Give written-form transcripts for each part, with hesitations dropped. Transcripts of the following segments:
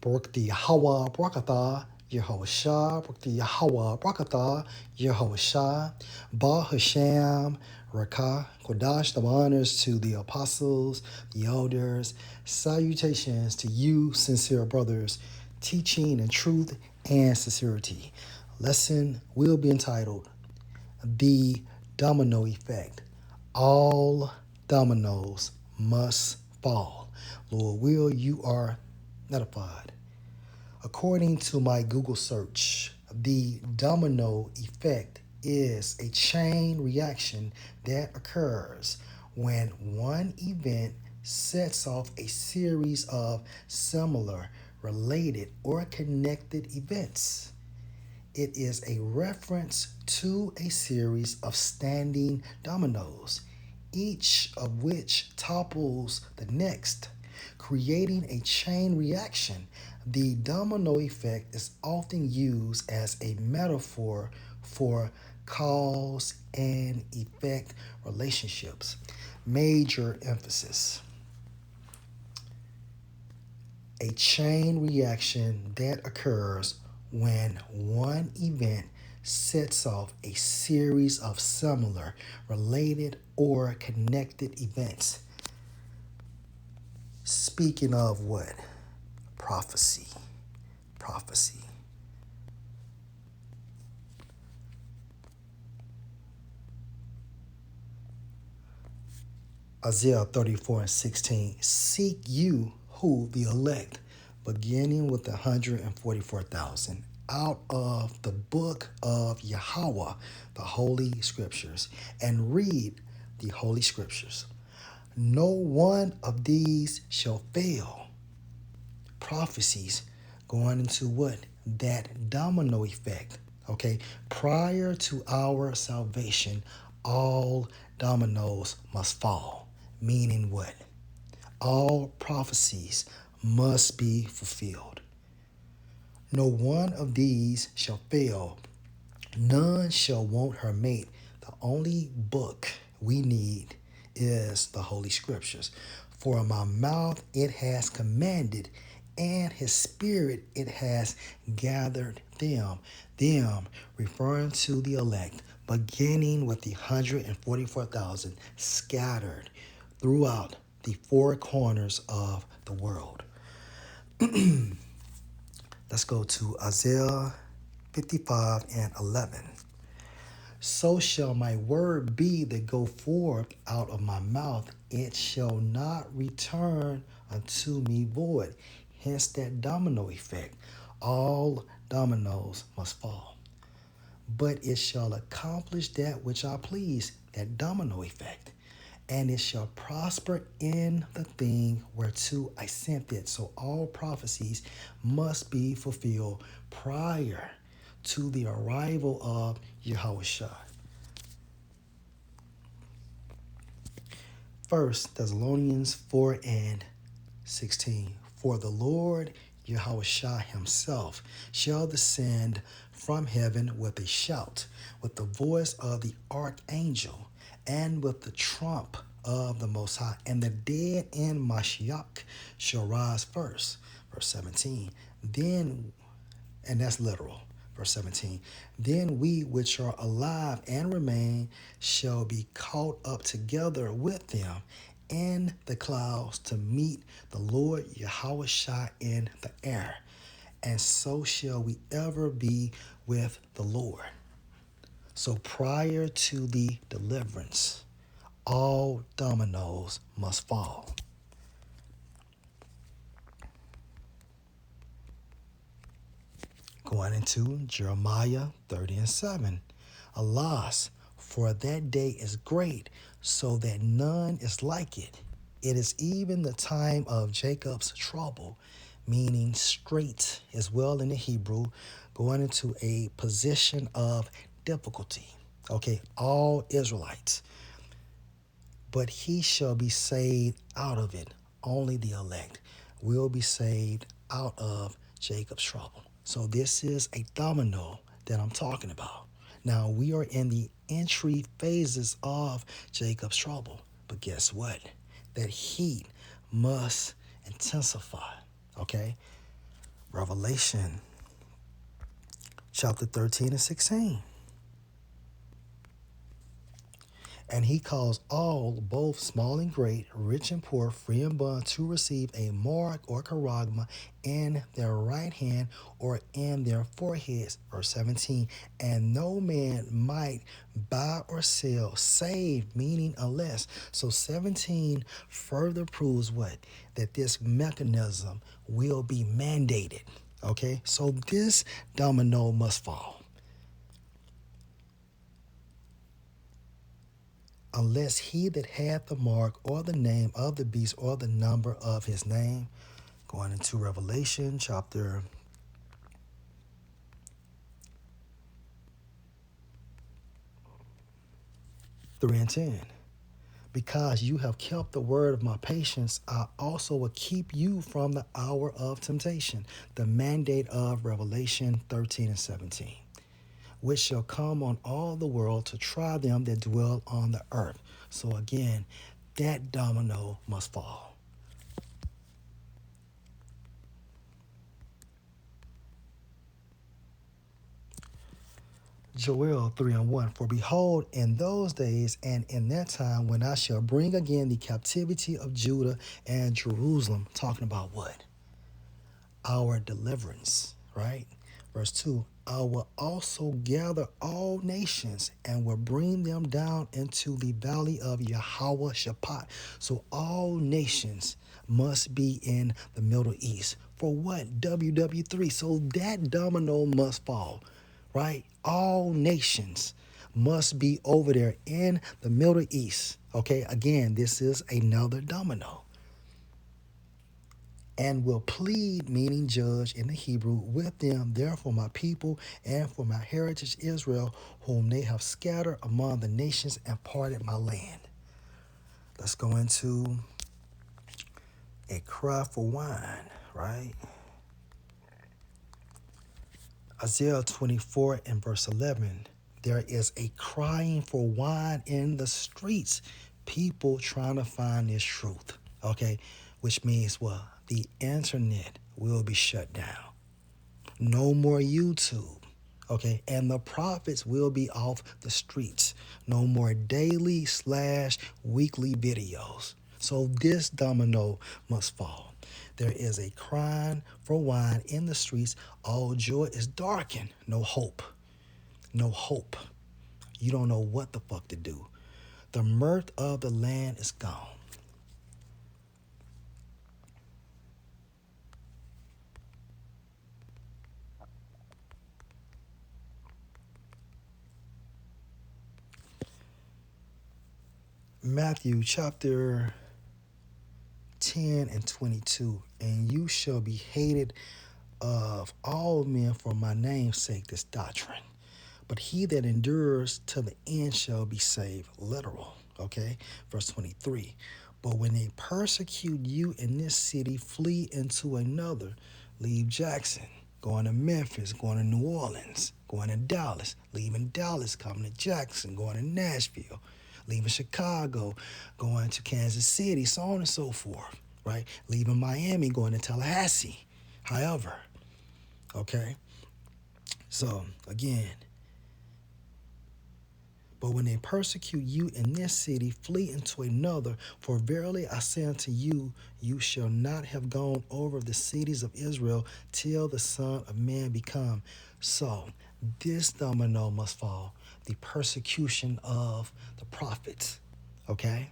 Baruch the Yahweh Barakatah, Yehoshua, Baruch the Yahweh Barakatah, Yehoshua, Ba Hashem, Rakah, Kodash, the honors to the apostles, the elders, salutations to you, sincere brothers, teaching in truth and sincerity. Lesson will be entitled The Domino Effect. All dominoes must fall. Lord will, you are notified. According to my Google search, the domino effect is a chain reaction that occurs when one event sets off a series of similar, related, or connected events. It is a reference to a series of standing dominoes, each of which topples the next, creating a chain reaction. The domino effect is often used as a metaphor for cause and effect relationships. Major emphasis. A chain reaction that occurs when one event sets off a series of similar, related, or connected events. Speaking of what? Prophecy. Prophecy. Isaiah 34:16. Seek you who the elect, beginning with 144,000, out of the book of Yahweh, the Holy Scriptures, and read the Holy Scriptures. No one of these shall fail. Prophecies going into what? That domino effect. Okay, prior to our salvation, all dominoes must fall. Meaning what? All prophecies must be fulfilled. No one of these shall fail. None shall want her mate. The only book we need is the Holy Scriptures. For my mouth it has commanded, and his spirit it has gathered them. Them referring to the elect, beginning with the 144,000 scattered throughout the four corners of the world. Let's go to Isaiah 55:11. So shall my word be that go forth out of my mouth. It shall not return unto me void. Hence that domino effect. All dominoes must fall. But it shall accomplish that which I please, that domino effect. And it shall prosper in the thing whereto I sent it. So all prophecies must be fulfilled prior to the arrival of Yahushua. 1 Thessalonians 4:16. For the Lord Yahushua himself shall descend from heaven with a shout, with the voice of the archangel, and with the trump of the Most High, and the dead in Mashiach shall rise first. Verse 17. Then, and that's literal. Verse 17. Then we which are alive and remain shall be caught up together with them in the clouds to meet the Lord Yahushua in the air. And so shall we ever be with the Lord. So prior to the deliverance, all dominoes must fall. Going into Jeremiah 30:7. Alas, for that day is great, so that none is like it. It is even the time of Jacob's trouble, meaning straight as well in the Hebrew, going into a position of difficulty. Okay, all Israelites. But he shall be saved out of it. Only the elect will be saved out of Jacob's trouble. So this is a domino that I'm talking about. Now we are in the entry phases of Jacob's trouble. But guess what? That heat must intensify. Okay? Revelation chapter 13 and 16. And he calls all, both small and great, rich and poor, free and bond, to receive a mark or charagma in their right hand or in their foreheads. Verse 17. And no man might buy or sell, save, meaning unless. So 17 further proves what? That this mechanism will be mandated. Okay, so this domino must fall. Unless he that hath the mark or the name of the beast or the number of his name. Going into Revelation chapter 3 and 10. Because you have kept the word of my patience, I also will keep you from the hour of temptation. The mandate of Revelation 13 and 17. Which shall come on all the world to try them that dwell on the earth. So again, that domino must fall. Joel 3 and 1. For behold, in those days and in that time when I shall bring again the captivity of Judah and Jerusalem. Talking about what? Our deliverance, right? Verse 2. I will also gather all nations and will bring them down into the valley of Yahweh Shaphat. So all nations must be in the Middle East. For what? WW3. So that domino must fall, right? All nations must be over there in the Middle East. Okay, again, this is another domino. And will plead, meaning judge in the Hebrew, with them, therefore my people, and for my heritage Israel, whom they have scattered among the nations and parted my land. Let's go into a cry for wine, right? Isaiah 24 and verse 11. There is a crying for wine in the streets. People trying to find this truth, okay? Which means, well, the internet will be shut down. No more YouTube, okay? And the prophets will be off the streets. No more daily/weekly videos. So this domino must fall. There is a crying for wine in the streets. All joy is darkened. No hope. No hope. You don't know what the fuck to do. The mirth of the land is gone. Matthew chapter 10 and 22. And you shall be hated of all men for my name's sake, this doctrine. But he that endures to the end shall be saved. Literal, okay? Verse 23. But when they persecute you in this city, flee into another. Leave Jackson, going to Memphis, going to New Orleans, going to Dallas, leaving Dallas, coming to Jackson, going to Nashville, leaving Chicago, going to Kansas City, so on and so forth, right? Leaving Miami, going to Tallahassee. However, okay? So, again, but when they persecute you in this city, flee into another. For verily I say unto you, you shall not have gone over the cities of Israel till the Son of Man be come. So this domino must fall. The persecution of the prophets. Okay?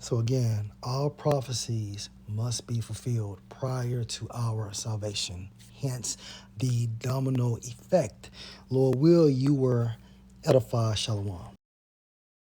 So again, all prophecies must be fulfilled prior to our salvation. Hence the domino effect. Lord will, you were edified. Shalom.